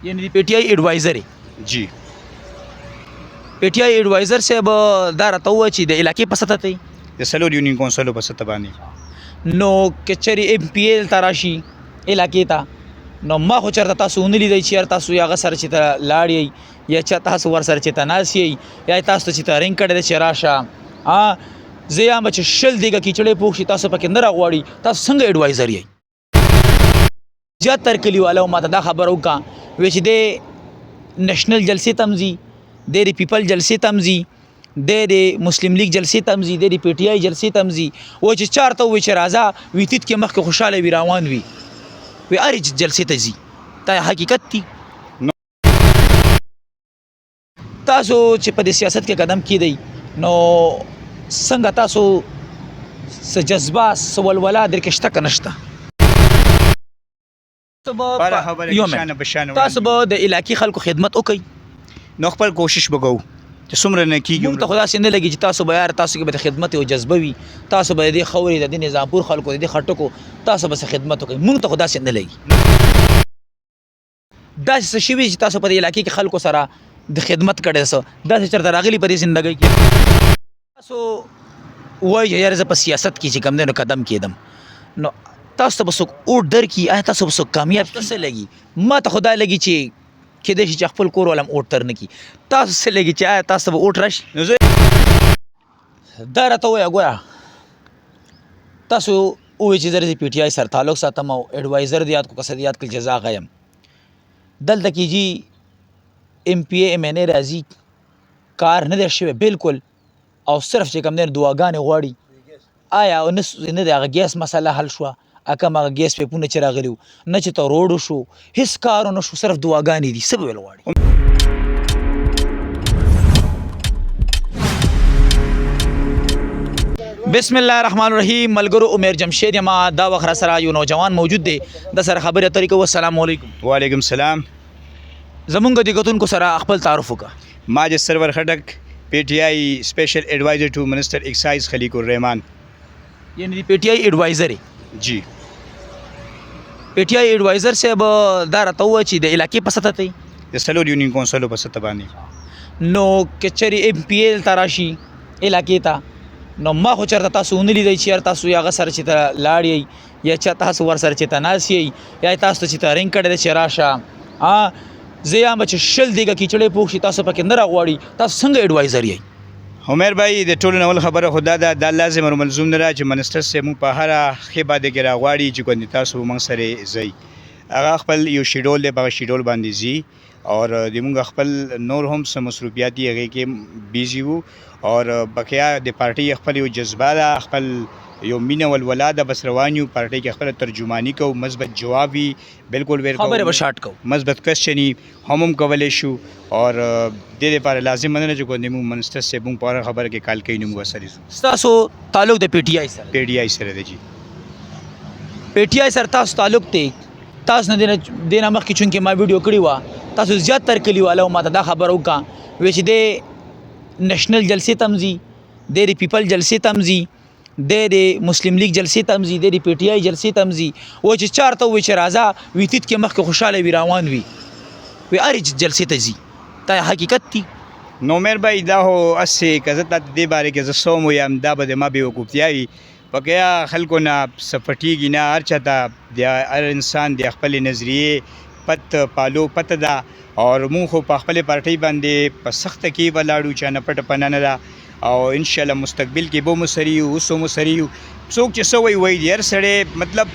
یعنی پی ټی آی ایڈوایزر جی پی ټی آی ایڈوایزر صاحب دا راته ووایه چې د علاقې په سطح ته د څلور یونین کونسلو په سطح باندې نو که چېرې ایم پی ایل ته راشي علاقې ته نو ما خو چېرته تاسو ونه لیدئ چې یار تاسو هغه سره چې ته لاړ یئ یا چا تاسو ورسره چې ته ناست یئ یا تاسو ته چې ته رنګ کړی دی چې راشه زه یم چې شل دیګه کیچړی پوښ شي تاسو پکې نه راغواړي تاسو څنګه ایډوایزر یئ زیاتر کلیوالو ما ته دا خبره وکړه وایي چې دی نېشنل جلسې ته هم ځي دی د پیپل جلسې ته هم ځي دی د مسلم لیگ جلسې ته هم ځي دی د پی ټی آی جلسې ته هم ځي وایي چې چارته ووایي چې راځه وي تیت کې مخکې خوشحاله وي روان وي وی هرې جلسې ته ځي دا حقیقت دی تاسو چې په دې سیاست کې قدم کیدئ نو څنګه تاسو څه جذبه څه ولوله درکې شته که نشته تاسو به د علاقې خلکو خدمت وکئ نو خپل کوشش وکړو چې څومره نه کېږي موږ ته خو داسې نه لګي چې تاسو به یار تاسو کې به د خدمت یو جذبه وي تاسو به د دې خورې د دې نظامپور خلکو د دې خټکو تاسو به څه خدمت وکئ موږ ته خو داسې نه لګي داسې څه شوي چې تاسو په دې علاقې کې خلکو سره د خدمت کړی څه داسې چېرته راغلي په دې زندګۍ کې تاسو وایي یار زه په سیاست کې چې کوم دی نو قدم کېدم نو تاسو ته به څوک اوټ درکړي آیا تاسو به څوک کامیاب څه لګي ما ته خو دا لګي چې کېدای شي چې خپل کور والا هم اوټ تر نه کړي تاسو څه لګي چې آیا تاسو ته به اوټ راشي دا راته ووایه ګوره تاسو ووایي چې زه د پی ټی آی سره تعلق ساتم او ایډوایزر دې یاد کړو که څه دې یاد کړل چې زه هغه یم دلته کې جي ایم پی اے ایم این اے راځي کار نه دی شوی بالکل او صرف چې کوم دی دعاګانې غواړي آیا نه د هغه ګیس مسله حل شوه کم هغه ګیس پیپونه چې راغلي وو نه چې ته روډ وشو هېڅ کار ونه شو صرف دعاګانې دي څه به ویل غواړي بسم الله الرحمن الرحیم ملګرو عمر جمشید یم دا وخت را سره یو نوجوان موجود دی د سره خبرې اترې کوو السلام علیکم وعلیکم السلام زمونږ د کتونکو سره خپل تعارف وکړه ماجد سرور خټک پی ټی آی اسپیشل ایڈوائزر ټو منسٹر ایکسائز خلیق الرحمان یعنی پی ټی آی ایڈوایزر جی پی ټی آی ایڈوایزر صاحب دا راته ووایه چې د علاقې په سطح ته د څلور یونین کونسلو په سطح باندې نو که چېرې ایم پی ایل ته راشي علاقې ته نو ما خو چېرته تاسو ونه لیدئ چې یار تاسو هغه سره چې ته لاړ یئ یا چا تاسو ورسره چې ته ناست یئ یا تاسو ته چې ته رنګ کړی دی چې راشه زه یم چې شل دیګه کیچړی پوښ شي تاسو پکې نه راغواړي تاسو څنګه ایډوایزر یئ عمر بھائی د ټولو نه اول خبره خو دا ده دا لازم او ملزوم نه ده چې منسټر صاحب موږ په هره ښې باندې کې راغواړي چې ګوندې تاسو موږ سره ځئ هغه خپل یو شیډول دی په هغه شیډول باندې ځي اور د موږ خپل نور هم څه مصروفیات دي هغې کې بیزي وو اور بقیه د پارټۍ خپل یو جذبه ده خپل یو مینه ولوله ده بس روان یو پارټۍ کې خپله ترجماني کوو مثبت جواب وي بالکل خبرې به شاټ کوو مثبت کوېسچن وي هم کولی شو اور دې دپاره لازم نه ده چې ګوندې موږ منسټر صاحب موږ په هره خبره کې کال کوي نو موږ ورسره ځو ستاسو تعلق د پی ټی آی سره پی ټی آی سره دی جی پی ټی آی سره تاسو تعلق دی تاسو نه دې نه مخکې چونکې ما ویډیو کړې وه تاسو زیاتر کلیوالو ما ته دا خبره وکړه وایي چې دی نېشنل جلسې ته هم ځي دی د پیپل جلسې ته هم ځي دی د مسلم لیگ جلسې ته هم ځي دی د پی ټی آی جلسې ته هم ځي وایي چې چارته ووایي چې راځه وي تیت کې مخکې خوشحاله وي روان وي وی هرې جلسې ته ځي دا حقیقت دی نو عمر بھائی دا خو هسې که زه تا دې باره کې زه څه ووایم دا به د ما بېوقوفتیا وي بقیه خلکو نه څه پټېږي نه هر چا ته د هر انسان د خپلې نظریې پت پالو پته ده اور مونږ خو په خپلې پارټۍ باندې په سخته کې ولاړو چا نه پټه پناه نه ده او انشاءالله مستقبل کې به مو سره یو اوس مو سره یو څوک چې څه وایي د هر سړی مطلب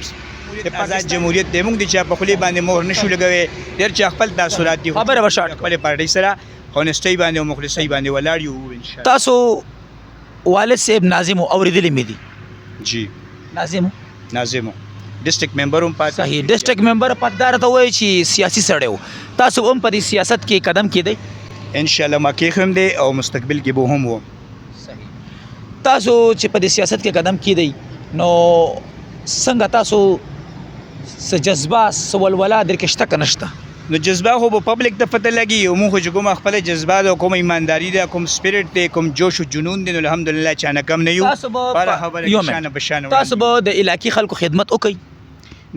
آزاد جمهوریت دی موږ د چا په خولې باندې مهر نشو لګوی ډېر چا خپل تاثرات دي خبره به شاټ خپلې پارټۍ سره هونسټۍ باندې او مخلصۍ باندې ولاړ یو انشاءالله تاسو والد صاحب ناظم اوریدلی مې دي جی ناظم ډسټرکټ ممبر هم پاتې صحیح ډسټرکټ ممبر پتدار ته وایي چې سیاسي سړی و تاسو هم په دې سیاست کې قدم کېدئ انشاءالله ما کېښم دی او مستقبل کې به هم وم صحیح تاسو چې په دې سیاست کې قدم کېدئ نو څنګه تاسو څه جذبه څه ولوله درکې شته که نشته نو جذبه خو به پبلک ته پته لګي او موږ خو چې کومه خپله جذبه ده کومه ایمانداري ده کوم سپیرټ دی کوم جوش و جنون دی نو الحمدلله چا نه کم نه یو تاسو به هره خبره کې شانه به شانه تاسو به د علاقې خلکو خدمت وکئ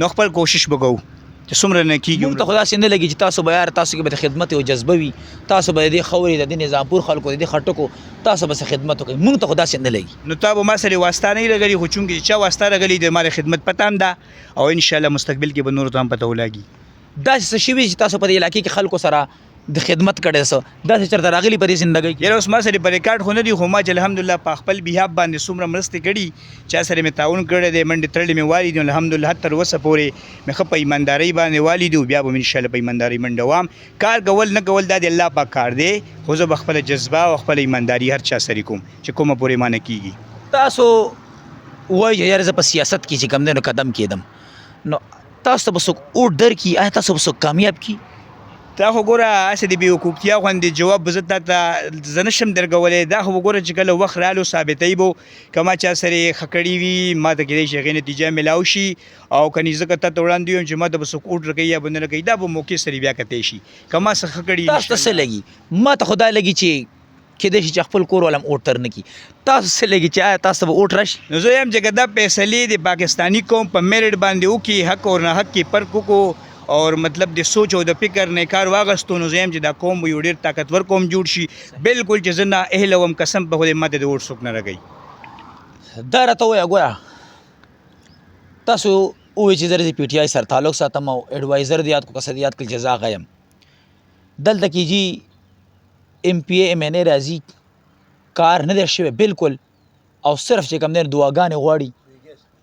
نو خپل کوشش وکړو چې څومره نه کېږي مونږ ته خو داسې نه لګي چې تاسو به یار تاسو کې به د خدمت یو جذبه وي، تاسو به د دې خاورې د دې نظامپور خلکو د دې خټکو تاسو به خدمت وکړئ. مونږ ته خو داسې نه لګي. نو تا به ما سره واسطه نه لګلي، خو چونکې چې چا واسطه راغلي د مال خدمت پته هم ده او انشاءالله مستقبل کې به نورو ته هم پته ولګي. داسې څه شوي چې تاسو په دې علاقې کې خلکو سره د خدمت کړی څه داسې چېرته راغلي په دې زندګۍ کې؟ یاره اوس ما سره په ریکارډ خو نه دي، خو ما چې الحمدلله په خپل بیهاب باندې څومره مرستې کړي، چا سره مې تعاون کړی دی، منډې تړلې مې والي دي الحمدلله، تر اوسه پورې مې ښه په ایماندارۍ باندې والي دي او بیا به مې انشاءالله په ایماندارۍ منډه وام. کار کول نه کول دا د الله پاک کار دی، خو زه به خپله جذبه او خپله ایمانداري هر چا سره کوم چې کومه پورې ما نه کېږي. تاسو وایي یاره زه په سیاست کې چې کوم دی نو قدم کېدم، نو تاسو ته به څوک اوټ درکړي؟ آیا تاسو به څوک کامیاب کړي؟ دا خو ګوره هسې د بېوقوفتیا غوندې جواب به زه تا ته زه نشم درکولی. دا خو به ګوره چې کله وخت رالو ثابتوي به که ما چا سره ښه کړي وي ما ته کېدای شي هغې نتیجه میلاو شي، او که نه ځکه تا ته وړاندې ویم چې ما ته به څوک اوټ راکوي یا به نه راکوي، دا به موقع سره بیا کتی شي. که ما څه ښه کړي تاسو ته څه لګي؟ ما ته خو دا لګي چې کېدای شي چې خپل کور والا هم اوټ تر نه کړي. تاسو څه لګي چې آیا تاسو ته به اوټ راشي؟ نو زه یم چې که دا فیصلې د پاکستاني قوم په میرټ باندې وکړي، حق او ناحق کې فرق وکړو اور مطلب د سوچ او د فکر نه کار واغستو، نو زه یم چې دا قوم به یو ډېر طاقتور قوم جوړ شي. بالکل چې زه نه اهله وم، قسم په خدای ما ته د اوټ څوک نه راکوي. دا راته ووایه ګوره تاسو ووایي چې زه د پی ټي آی سره تعلق ساتم او ایډوایزر د یاد کو کسه د یاد کړل چې زه هغه یم. دلته کې جی ایم پی اے ایم این اے راځي، کار نه دی شوی بالکل، او صرف چې کوم دی دعاګانې غواړي.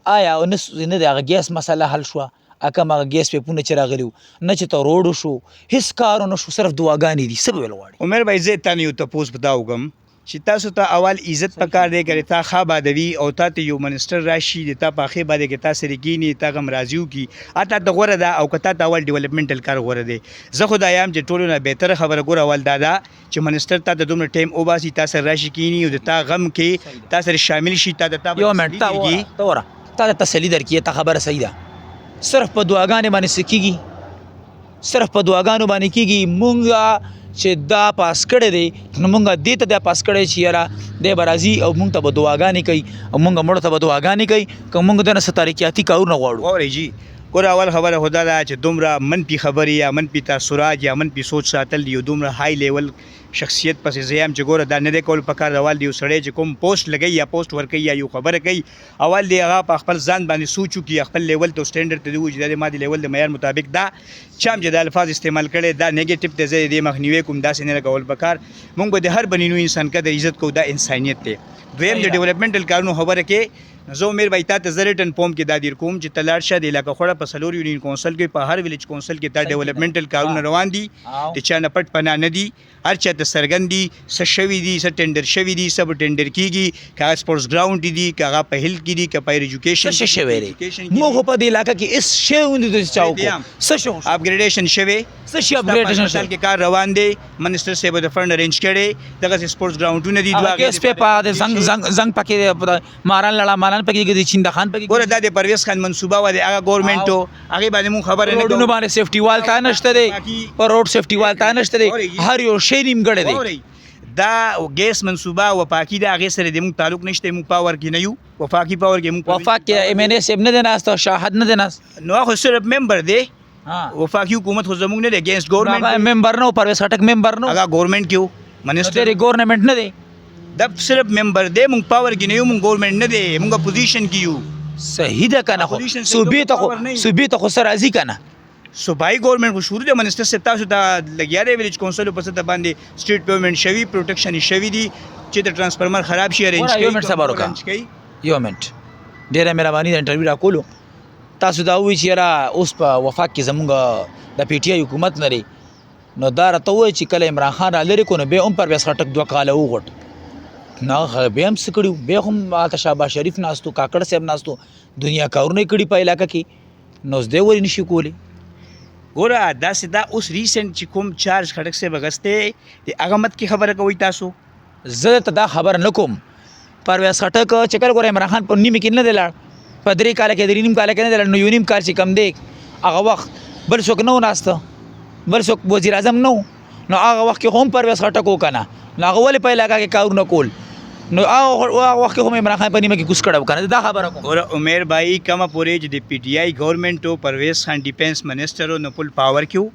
آیا نه د هغه ګیس مسله حل شوه؟ کم هغه ګیس پیپونه چې راغلي وو نه چې ته روډ وشو، هېڅ کار ونه شو، صرف دعاګانې دي. څه به ویل غواړي؟ عمر بھائی زه تا نه یو تپوس په دا وکړم چې تاسو ته اول عزت پکار دی، که تا ښه بادوي او تا ته یو منسټر راشي د تا په ښې باندې کې تا سره کښېني تا غم راضي وکړي، تا ته غوره ده. او که تا ته اول ډیولپمنټل کار غوره دی، زه خو دا یم چې ټولو نه بهتره خبره ګوره اول دا ده چې منسټر تا ته دومره ټایم وباسي، تا سره راشي کښېني او د تا غم کې تا سره شامل شي. تا د تا یو منټ ته وره تا ته تسلي درکړي، ته خبره صحیح ده. صرف په دعاګانې باندې څه کېږي؟ صرف په دعاګانو باندې کېږي. مونږ چې دا پاس کړی دی نو مونږ دې ته دا پاس کړی چې یاره دی به راځي او مونږ ته به دعاګانې کوي او مونږ مړو ته به دعاګانې کوي، که مونږ دنه څه تاریکیاتي کارونه غواړو. واورئ جی ګوره اول خبره خو دا ده چې دومره منفي خبرې یا منفي تاثرات یا منفي سوچ ساتل یو دومره های لیول شخصیت پسې زه یم چې ګوره دا نه دی کول پکار. اول دی یو سړی چې کوم پوسټ لګوي یا پوسټ ورکوي یا یو خبره کوي، اول دی هغه په خپل ځان باندې سوچ وکړي، خپل لیول ته سټینډرډ ته دی ووایي چې دا د ما د لیول د معیار مطابق دا چا هم چې دا الفاظ استعمال کړی دا نیګیټیو دی، زه د دې مخنیوی کوم، داسې نه لګول پکار. مونږ به د هر بنینو انسان قدر عزت کوو، دا انسانیت دی. دویم د ډیولپمنټل کارونو خبره کې زه امیر بھائی تا ته زه ریټن فارم کې دا دیر کوم چې ته لاړ شه د علاقه خوړه په څلور یونین کونسل کې، په هر ویلیج کونسل کې دا ډیولپمنټل کارونه روان دي، د چا نه پټ پناه نه دي، هر چا ته څرګند دي څه شوي دي، څه ټینډر شوي دي، څه به ټینډر کېږي، که هغه سپورټس ګراوند دي، که هغه په هیلث کې دي، که په ایجوکیشن څه شوی دی؟ موږ خو په دې علاقه کې هېڅ شی ونه دي چې چا وکړو. څه شی وشو؟ اپګریډیشن شوی، څه شی اپګریډیشن شوی؟ کې کار روان دی، منسټر صاحب د فنډ ارینج کړی، دغسې سپورټس ګراوندونه دي. هغه کیس په د زنګ پکې ماران لړا ماران پکې د چینده خان پکې ګوره دا د پرویز خان منصوبه وه د هغه ګورنمنټو، هغې باندې مونږ خبره نه کوو. روډونو باندې سیفټي وال تا نشته دی، په روډ سیفټي وال تا نشته دی، هر یو شی نیمګړی دی. دا ګیس منصوبه وفاقي ده، هغې سره د مونږ تعلق نشته، مونږ پاور کې نه یو، وفاقي پاور کې مونږ وفاق کې ایم این اے صاحب نه دی ناست او شاهد نه دی ناست، نو هغه صرف ممبر دی. وفاقي حکومت خو زمونږ نه دی، اګینسټ ګورنمنټ ممبر نه و، پرویز خټک ممبر نه و، هغه ګورنمنټ کې و، منسټر ګورنمنټ نه دی، دا صرف ممبر دی، مونږ پاور کې نه یو، مونږ ګورنمنټ نه دی، مونږ اپوزیشن کې یو. صحیح ده که نه؟ خو صوبې ته خو څه راځي که نه؟ صوبایي ګورنمنټ خو شروع دی، منسټر صاحب تاسو ته لګیا دی ویلیج کونسل په سطح باندې سټریټ پیمنټ شوي، پروټیکشن شوي دي چې د ټرانسفارمر خراب شي ارینج کوي. یو منټ صبر وکړه، یو منټ، ډېره مهرباني ده انټرویو راکولو. تاسو دا ووایئ چې یاره اوس په وفاق کې زمونږ د پی ټي آی حکومت لري، نو دا راته ووایئ چې کله عمران خان را لرې کړو نو بیا هم پرویز خټک 2 کاله وغوټ، نو هغه بیا هم څه کړي، بیا هم هلته شهباز شریف ناستو، کاکړ صاحب ناستو، دنیا کارونه یې کړي په علاقه کې، نو اوس دی ولې نشي کولی؟ ګوره داسې دا اوس ریسنټ چې کوم چارج خټک صاحب اخیستی د هغه مت کې خبره کوئ تاسو؟ زه ته دا خبره نه کوم. پرویز خټک چې کله ګوره عمران خان په نیمه کې نه دی لاړ، په 3 کاله کې 3 نیم کاله کې نه دی لاړ، نو یو نیم کال چې کم دی هغه وخت بل څوک نه و ناسته، بل څوک وزیر اعظم نه و، نو هغه وخت کې هم پرویز خټک و که نه، نو هغه ولې په علاقه کې کارونه کول؟ نو هغه وخت هم عمران خان په نیمه کې کوس کړو کنه دا خبره کوم اور عمر بھائی کما پورې چې د پی ټی آی گورنمنت او پرویز خان ډیفنس منسٹر او نپل پاور کیو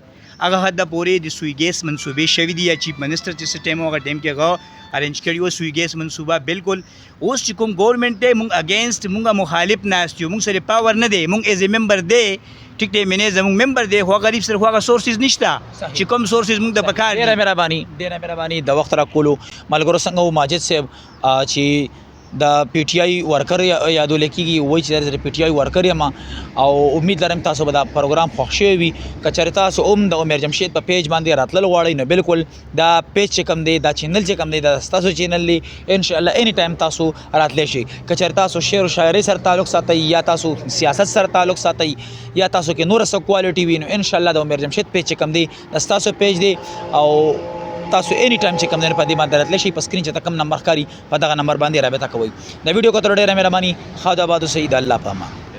هغه حد پورې د سوی ګیس منصوبې شوی دی یا چیف منسٹر چې ټیم هغه ټیم کې غو ارینج کړیو سوی ګیس منصوبه بالکل اوس چې کوم گورنمنت دی مونږ اگینست مونږه مخالف ناستیو مونږ سره پاور نه دی مونږ ایز ا ممبر دی ټیک دی منه زمونږ ممبر دی خو غریب سره خو هغه سورسز نشته چې کوم سورسز مونږ د پکار ډیره مهرباني د وخت را کولو ملګرو څنګه ماجد صاحب چې د پی ټی آی ورکر یادول کېږي وایي چې د پی ټی آی ورکر یم او امید لرم تاسو به دا پروګرام خوښ شوی وي که چېرې تاسو هم د عمر جمشید په پیج باندې راتلل غواړئ نو بالکل دا پیج چې کوم دی دا چینل چې کوم دی دا ستاسو چینل دی انشاءالله اني ټایم تاسو راتلی شئ که چېرې تاسو شعر و شاعرۍ سره تعلق ساتئ یا تاسو سیاست سره تعلق ساتئ یا تاسو کې نور څه کوالټي وي نو انشاءالله د عمر جمشید پیج چې کوم دی دا ستاسو پیج دی او تاسو اني ټایم چې کوم نه په دې باندې راتلی شئ په سکرین چې کوم نمبر ښکاري په دغه نمبر باندې رابطه کوئ د ویډیو کتلو ډېره مهرباني خدا آباد اوسئ د الله په امان